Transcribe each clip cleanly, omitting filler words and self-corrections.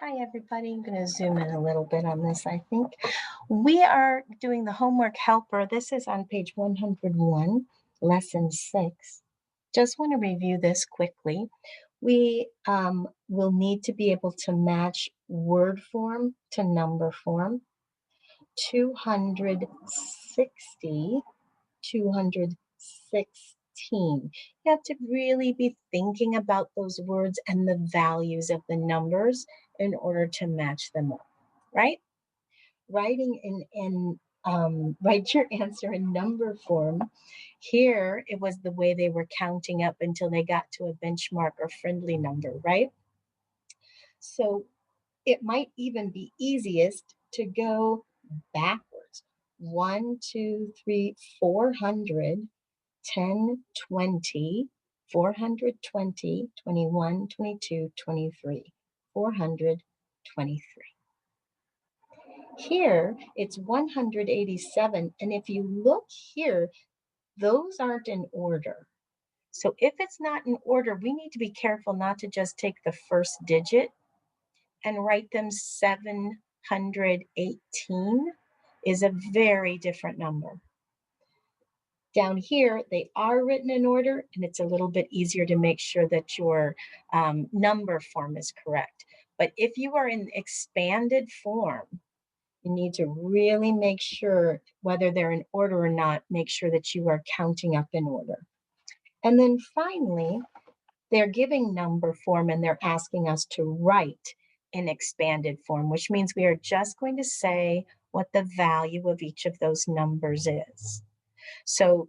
Hi, everybody. I'm going to zoom in a little bit on this, I think. We are doing the homework helper. This is on page 101, lesson 6. Just want to review this quickly. We will need to be able to match word form to number form. 260, 216. You have to really be thinking about those words and the values of the numbers in order to match them up, right? Write your answer in number form. Here, it was the way they were counting up until they got to a benchmark or friendly number, right? So it might even be easiest to go backwards. 1, 2, 3, 400, 10, 20, 420, 21, 22, 23, 423. Here, it's 187, and if you look here, those aren't in order. So if it's not in order, we need to be careful not to just take the first digit and write them 718 is a very different number. Down here, they are written in order, and it's a little bit easier to make sure that your number form is correct. But if you are in expanded form, you need to really make sure, whether they're in order or not, make sure that you are counting up in order. And then finally, they're giving number form and they're asking us to write in expanded form, which means we are just going to say what the value of each of those numbers is. So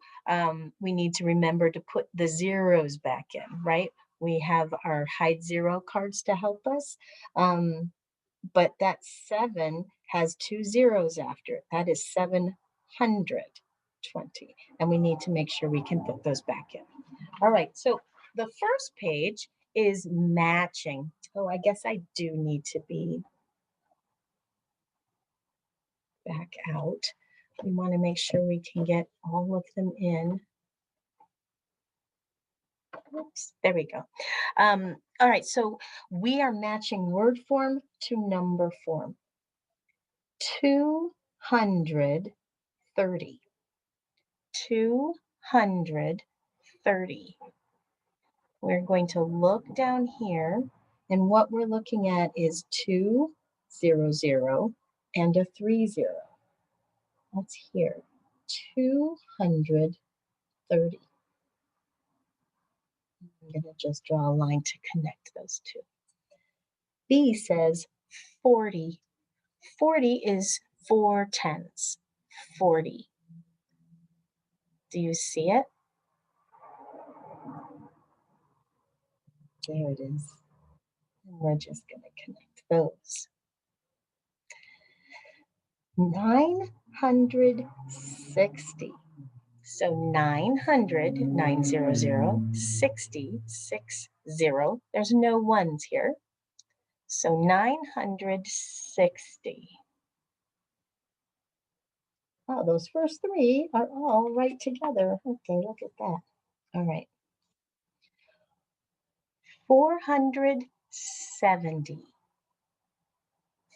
we need to remember to put the zeros back in, right? We have our hide zero cards to help us. But that 7 has 2 zeros after it. That is 720. And we need to make sure we can put those back in. All right, so the first page is matching. Oh, I guess I do need to be back out. We want to make sure we can get all of them in. Oops, there we go. All right, so we are matching word form to number form. 230. 230. We're going to look down here, and what we're looking at is 200 and a 30. That's here. 230. I'm going to just draw a line to connect those two. B says 40. 40 is 4 tens. 40. Do you see it? There it is. And we're just going to connect those. 960. So 900, 900, 60, 60. There's no ones here. So 960. Oh, those first three are all right together. Okay, look at that. All right. 470.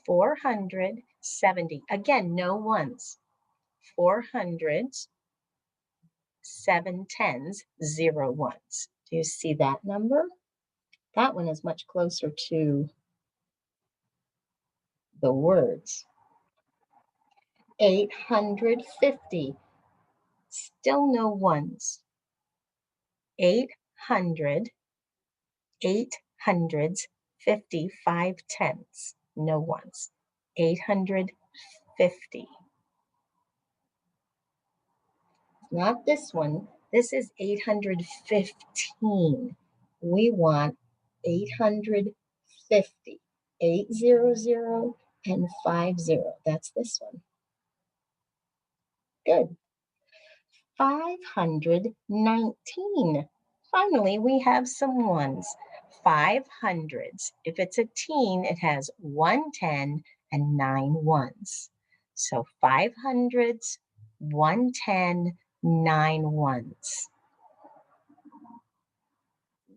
470. Again, no ones. 400s, 7 tens, 0 ones. Do you see that number? That one is much closer to the words. 850. Still no ones. 800, 800s, 50, 5 tens. No ones. 850. Not this one. This is 815. We want 850. 800 and 50. That's this one. Good. 519. Finally, we have some ones. 500s. If it's a teen, it has 110 and 9 ones. So 500s, 110, 9 ones.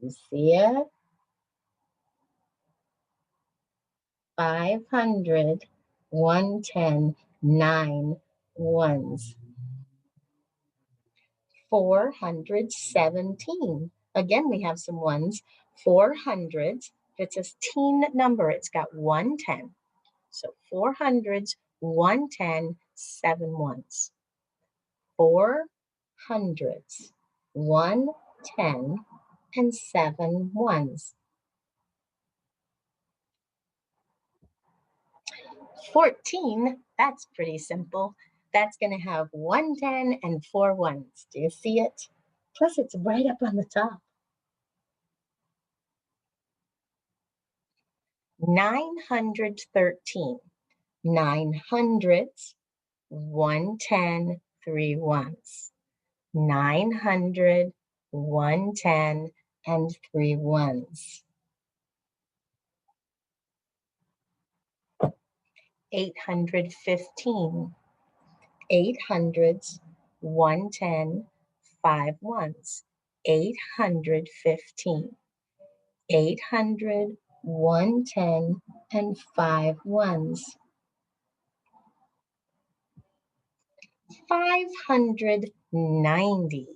You see it? 500, 110, 9 ones. 417. Again, we have some ones. 400s. If it's a teen number, it's got 110. So 400s, 110, 7 ones. 400s, 110, and 7 ones. 14, that's pretty simple. That's going to have 110 and 4 ones. Do you see it? Plus, it's right up on the top. 913. 900s, 110, 3 ones. 900, 110, and 3 ones. 815. 800s, 110, 5 ones. 815. 800, 110, and 5 ones. 590.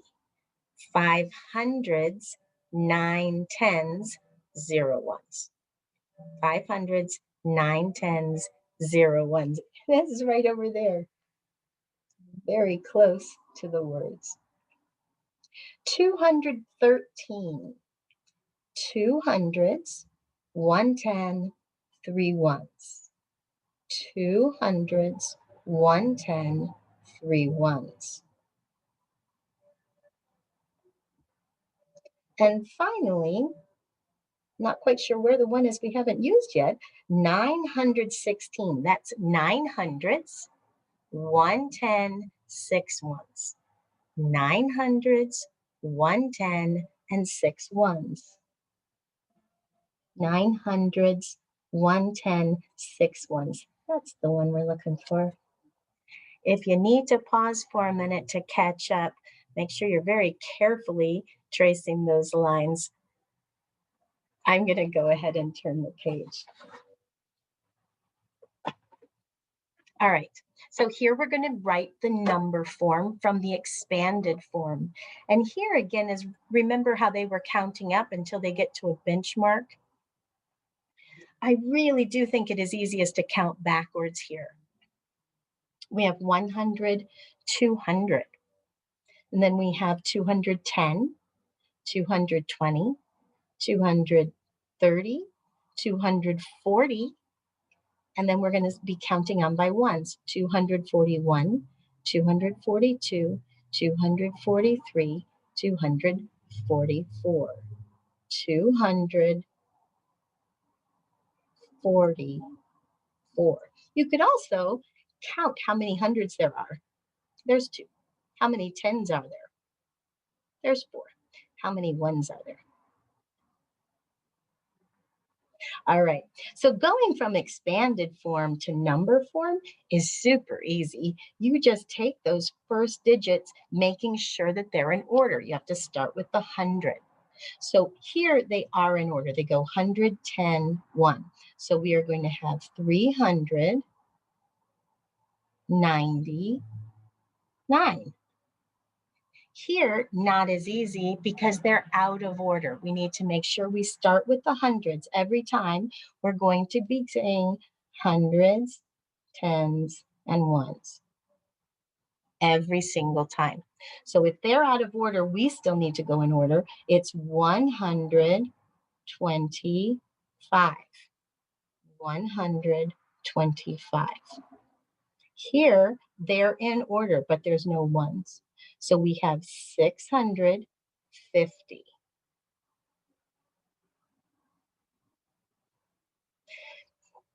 500s, 9 tens, 0 ones. 500s, 9 tens, 0 ones. That's right over there. Very close to the words. 213. 200s, 110, 3 ones. 200s, 110, 3 ones. And finally, not quite sure where the one is we haven't used yet, 916. That's 900s, 110, 6 ones. 900s, 110, and 6 ones. 900s, 110, 6 ones. That's the one we're looking for. If you need to pause for a minute to catch up, make sure you're very carefully tracing those lines. I'm going to go ahead and turn the page. All right, so here we're going to write the number form from the expanded form. And here again is, remember how they were counting up until they get to a benchmark? I really do think it is easiest to count backwards here. We have 100, 200, and then we have 210, 220, 230, 240, and then we're going to be counting on by ones. 241, 242, 243, 244, 244. You could also count how many hundreds there are. There's 2. How many tens are there? There's 4. How many ones are there? All right, so going from expanded form to number form is super easy. You just take those first digits, making sure that they're in order. You have to start with the 100. So here they are in order. They go 100, 10, 1. So we are going to have 399. Here, not as easy because they're out of order. We need to make sure we start with the hundreds. Every time we're going to be saying hundreds, tens, and ones. Every single time. So if they're out of order, we still need to go in order. It's 125. 125. Here, they're in order, but there's no ones. So we have 650.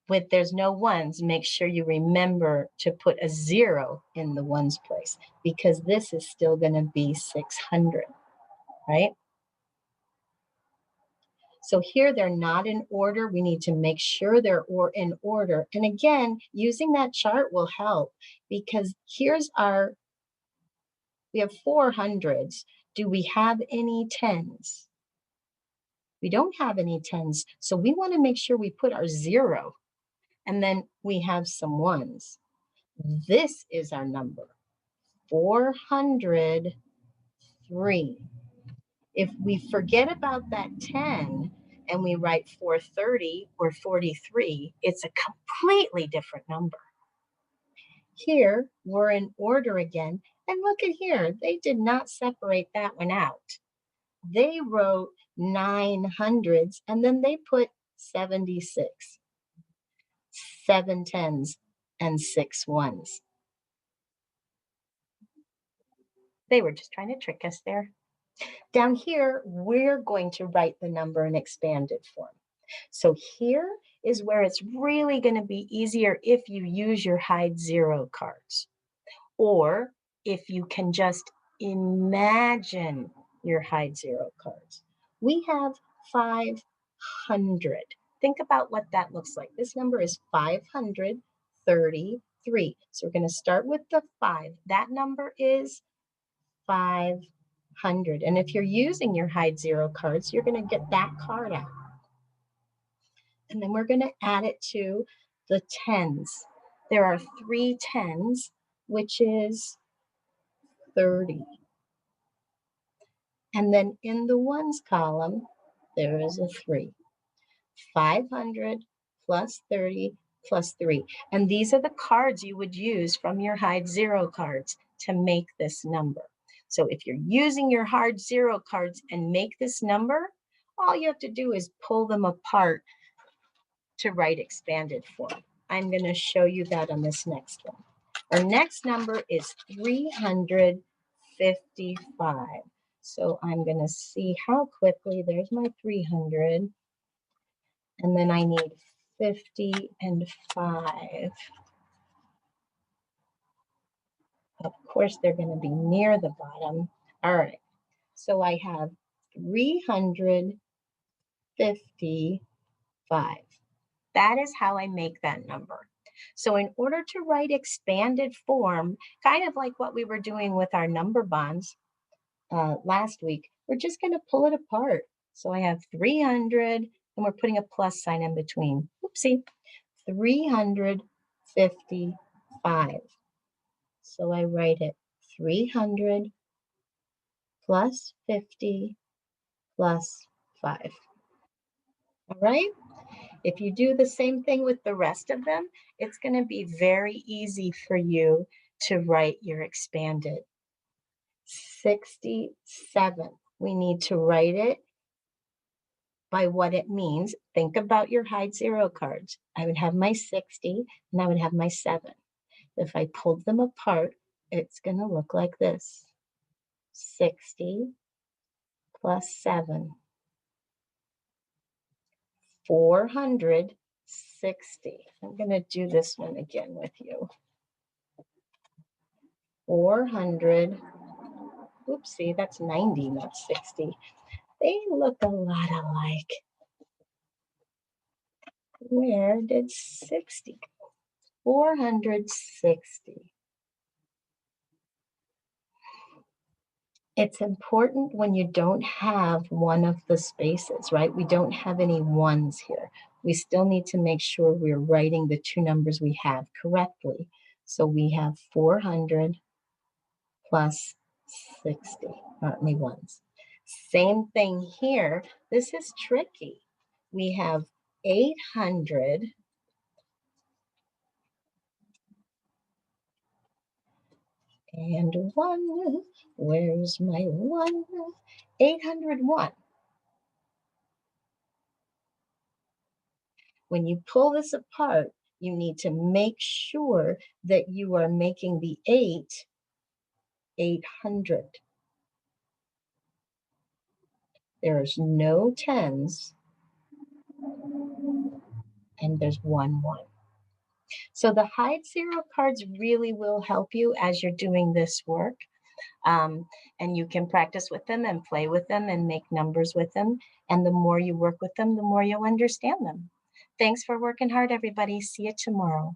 With there's no ones, make sure you remember to put a 0 in the ones place because this is still going to be 600, right? So here they're not in order. We need to make sure they're in order. And again, using that chart will help because here's we have 400s. Do we have any tens? We don't have any tens. So we want to make sure we put our 0 And then we have some ones. This is our number, 403. If we forget about that 10 and we write 430 or 43, it's a completely different number. Here, we're in order again. And look at here, they did not separate that one out. They wrote 900s and then they put 76, 7 tens, and 6 ones. They were just trying to trick us there. Down here, we're going to write the number in expanded form. So here is where it's really going to be easier if you use your hide zero cards, or if you can just imagine your hide zero cards. We have 500. Think about what that looks like. This number is 533. So we're going to start with the 5. That number is 500. And if you're using your hide zero cards, you're going to get that card out. And then we're going to add it to the tens. There are 3 tens, which is 30. And then in the ones column, there is a 3. 500 plus 30 plus 3. And these are the cards you would use from your hide zero cards to make this number. So if you're using your hide zero cards and make this number, all you have to do is pull them apart to write expanded form. I'm going to show you that on this next one. Our next number is 355. So I'm going to see how quickly, there's my 300, and then I need 50 and 5. Of course, they're going to be near the bottom. All right, so I have 355. That is how I make that number. So in order to write expanded form, kind of like what we were doing with our number bonds last week, we're just going to pull it apart. So I have 300, and we're putting a plus sign in between. Oopsie, 355. So I write it 300 plus 50 plus 5. All right? If you do the same thing with the rest of them, it's going to be very easy for you to write your expanded. 67. We need to write it by what it means. Think about your hide zero cards. I would have my 60 and I would have my 7. If I pulled them apart, it's going to look like this. 60 plus 7. 460. I'm going to do this one again with you. 400. Oopsie, that's 90, not 60. They look a lot alike. Where did 60 go? 460. It's important when you don't have one of the spaces, right? We don't have any ones here. We still need to make sure we're writing the 2 numbers we have correctly. So we have 400 plus 60, not any ones. Same thing here. This is tricky. We have 800 and 1. Where's my 1? 801. When you pull this apart, you need to make sure that you are making the 800. There's no 10s, and there's 1. So the hide zero cards really will help you as you're doing this work. And you can practice with them and play with them and make numbers with them. And the more you work with them, the more you'll understand them. Thanks for working hard, everybody. See you tomorrow.